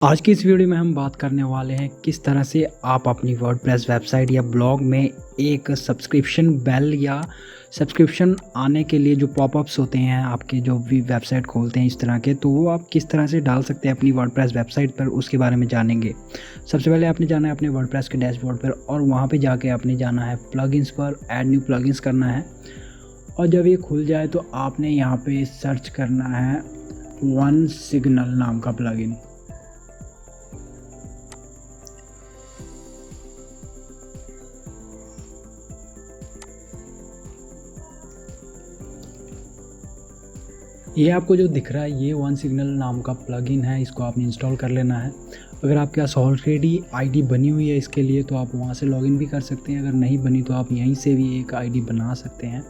आज की इस वीडियो में हम बात करने वाले हैं किस तरह से आप अपनी वर्डप्रेस वेबसाइट या ब्लॉग में एक सब्सक्रिप्शन बेल या सब्सक्रिप्शन आने के लिए जो पॉपअप्स होते हैं आपके जो भी वेबसाइट खोलते हैं इस तरह के, तो वो आप किस तरह से डाल सकते हैं अपनी वर्डप्रेस वेबसाइट पर, उसके बारे में जानेंगे। सबसे पहले आपने जाना है अपने वर्डप्रेस के डैशबोर्ड पर और वहाँ पे जाके आपने जाना है प्लगइन्स पर, ऐड न्यू प्लगइन्स करना है। और जब ये खुल जाए तो आपने यहाँ पे सर्च करना है वन सिग्नल नाम का प्लगइन। ये आपको जो दिख रहा है ये वन सिग्नल नाम का प्लगइन है, इसको आपने इंस्टॉल कर लेना है। अगर आपके पास ऑलरेडी आईडी बनी हुई है इसके लिए तो आप वहाँ से लॉगिन भी कर सकते हैं, अगर नहीं बनी तो आप यहीं से भी एक आईडी बना सकते हैं।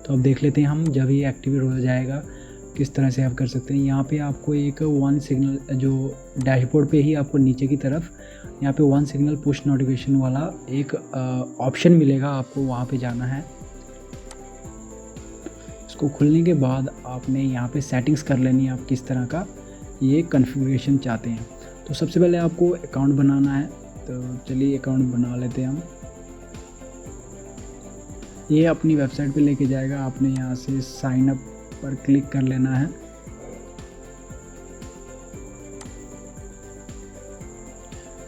तो अब देख लेते हैं हम, जब ये एक्टिवेट हो जाएगा किस तरह से आप कर सकते हैं। यहाँ पे आपको एक वन सिग्नल जो डैशबोर्ड पे ही आपको नीचे की तरफ यहाँ पे वन सिग्नल पुश नोटिफिकेशन वाला एक ऑप्शन मिलेगा, आपको वहाँ पे जाना है। इसको खुलने के बाद आपने यहाँ पे सेटिंग्स कर लेनी है, आप किस तरह का ये कॉन्फ़िगरेशन चाहते हैं। तो सबसे पहले आपको अकाउंट बनाना है, तो चलिए अकाउंट बना लेते हैं हम। ये अपनी वेबसाइट पे लेके जाएगा, आपने यहाँ से साइन अप पर क्लिक कर लेना है।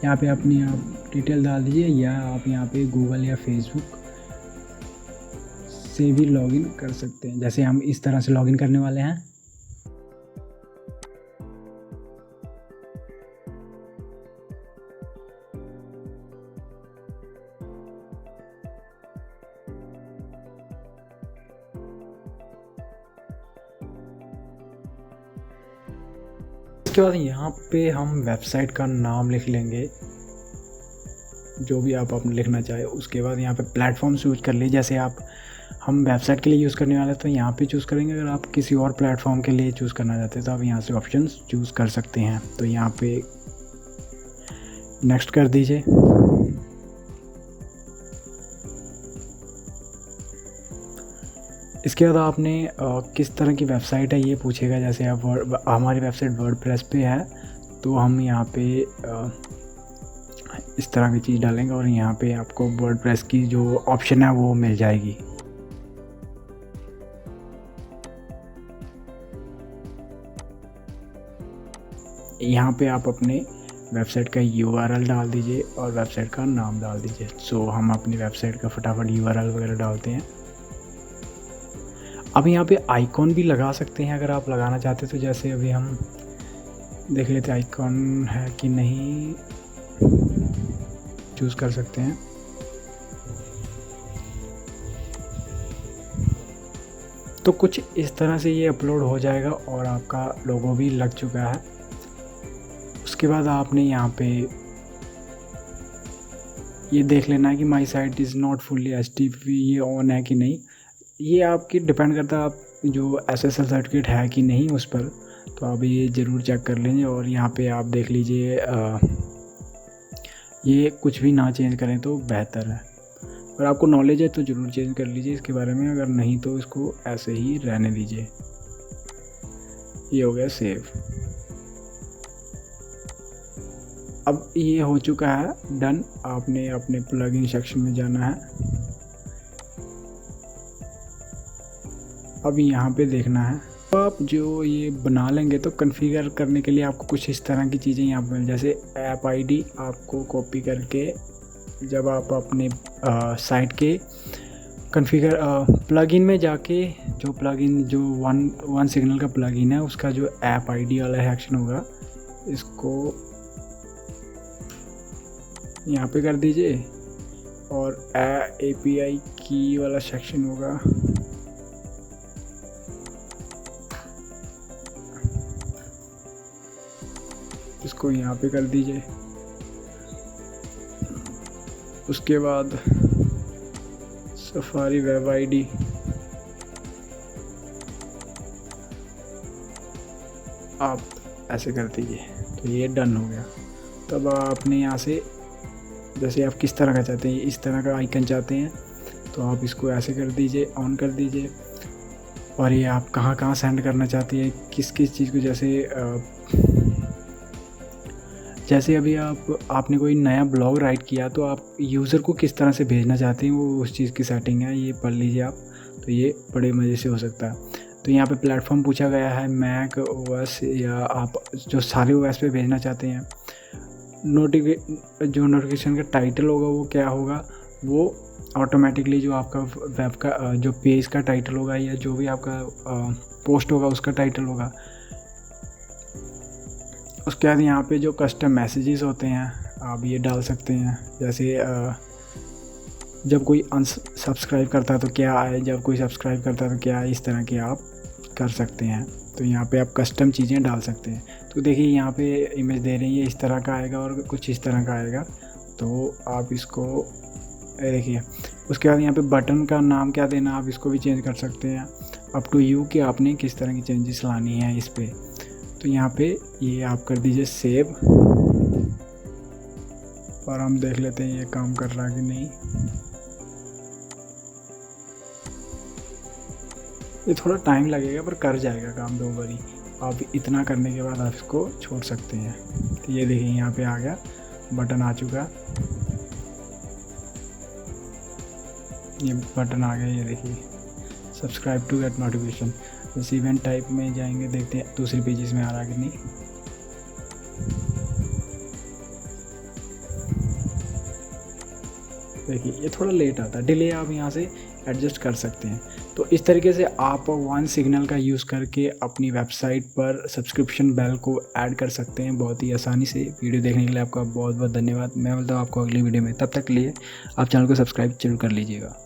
यहाँ पे अपनी आप डिटेल डाल दीजिए या आप यहाँ पे गूगल या फेसबुक से भी लॉगिन कर सकते हैं, जैसे हम इस तरह से लॉगिन करने वाले हैं। इसके बाद यहाँ पे हम वेबसाइट का नाम लिख लेंगे, जो भी आप अपने लिखना चाहे। उसके बाद यहाँ पे प्लेटफॉर्म यूज़ कर लीजिए, जैसे हम वेबसाइट के लिए यूज़ करने वाले तो यहाँ पे चूज़ करेंगे। अगर आप किसी और प्लेटफॉर्म के लिए चूज़ करना चाहते हैं तो आप यहाँ से ऑप्शंस चूज़ कर सकते हैं। तो यहाँ पे नेक्स्ट कर दीजिए। इसके बाद आपने किस तरह की वेबसाइट है ये पूछेगा, जैसे आप हमारी वेबसाइट वर्डप्रेस पे है तो हम यहाँ पे इस तरह की चीज़ डालेंगे और यहाँ पे आपको वर्डप्रेस की जो ऑप्शन है वो मिल जाएगी। यहाँ पे आप अपने वेबसाइट का URL डाल दीजिए और वेबसाइट का नाम डाल दीजिए। सो हम अपनी वेबसाइट का फटाफट URL वगैरह डालते हैं। अब यहाँ पे आइकॉन भी लगा सकते हैं अगर आप लगाना चाहते तो, जैसे अभी हम देख लेते हैं आइकॉन है कि नहीं, चूज़ कर सकते हैं। तो कुछ इस तरह से ये अपलोड हो जाएगा और आपका लोगो भी लग चुका है। उसके बाद आपने यहाँ पे ये देख लेना है कि my site is not fully HTTP, ये ऑन है कि नहीं। ये आपकी डिपेंड करता है आप जो SSL सर्टिफिकेट है कि नहीं उस पर, तो आप ये ज़रूर चेक कर लेंगे। और यहाँ पे आप देख लीजिए ये कुछ भी ना चेंज करें तो बेहतर है। अगर आपको नॉलेज है तो ज़रूर चेंज कर लीजिए इसके बारे में, अगर नहीं तो इसको ऐसे ही रहने दीजिए। ये हो गया सेव। अब ये हो चुका है डन। आपने अपने प्लगइन सेक्शन में जाना है। अब यहाँ पे देखना है, तो आप जो ये बना लेंगे तो कॉन्फ़िगर करने के लिए आपको कुछ इस तरह की चीज़ें यहाँ पर, जैसे ऐप आईडी आपको कॉपी करके जब आप अपने साइट के कॉन्फ़िगर प्लगइन में जाके जो प्लगइन जो वन सिग्नल का प्लगइन है उसका जो ऐप आईडी वाला सेक्शन होगा इसको यहाँ पे कर दीजिए और API की वाला सेक्शन होगा इसको यहाँ पे कर दीजिए। उसके बाद सफारी वेब आईडी आप ऐसे कर दीजिए, तो ये डन हो गया। तब आपने यहाँ से जैसे आप किस तरह का चाहते हैं, इस तरह का आइकन चाहते हैं तो आप इसको ऐसे कर दीजिए, ऑन कर दीजिए। और ये आप कहाँ कहाँ सेंड करना चाहती है, किस किस चीज़ को, जैसे जैसे अभी आपने कोई नया ब्लॉग राइट किया तो आप यूज़र को किस तरह से भेजना चाहते हैं, वो उस चीज़ की सेटिंग है, ये पढ़ लीजिए आप। तो ये बड़े मज़े से हो सकता है। तो यहाँ पे प्लेटफॉर्म पूछा गया है, मैक ओएस या आप जो सारे ओएस पे भेजना चाहते हैं। जो नोटिफिकेशन का टाइटल होगा वो क्या होगा, वो ऑटोमेटिकली जो आपका वेब का जो पेज का टाइटल होगा या जो भी आपका पोस्ट होगा उसका टाइटल होगा। उसके बाद यहाँ पे जो कस्टम मैसेजेस होते हैं आप ये डाल सकते हैं। जैसे जब कोई अनसब्सक्राइब करता है तो क्या आए, जब कोई सब्सक्राइब करता है तो क्या आए, इस तरह के आप कर सकते हैं। तो यहाँ पे आप कस्टम चीज़ें डाल सकते हैं। तो देखिए यहाँ पे इमेज दे रही है, इस तरह का आएगा और कुछ इस तरह का आएगा। तो आप इसको देखिए। उसके बाद यहाँ पे बटन का नाम क्या देना, आप इसको भी चेंज कर सकते हैं। अप टू यू कि आपने किस तरह की चेंजेस लानी है इस पर। तो यहाँ पे ये आप कर दीजिए सेव, और हम देख लेते हैं ये काम कर रहा है कि नहीं। ये थोड़ा टाइम लगेगा पर कर जाएगा काम, दो बारी। आप इतना करने के बाद आप इसको छोड़ सकते हैं। तो ये देखिए यहाँ पे आ गया, बटन आ चुका, ये बटन आ गया। ये देखिए सब्सक्राइब टू गेट नोटिफिकेशन। इस इवेंट टाइप में जाएंगे, देखते हैं दूसरी पेजेस में आ रहा कि नहीं। देखिए ये थोड़ा लेट आता है, डिले आप यहाँ से एडजस्ट कर सकते हैं। तो इस तरीके से आप वन सिग्नल का यूज़ करके अपनी वेबसाइट पर सब्सक्रिप्शन बेल को ऐड कर सकते हैं बहुत ही आसानी से। वीडियो देखने के लिए आपका बहुत बहुत धन्यवाद। मैं बोलता हूँ आपको अगली वीडियो में, तब तक के लिए आप चैनल को सब्सक्राइब जरूर कर लीजिएगा।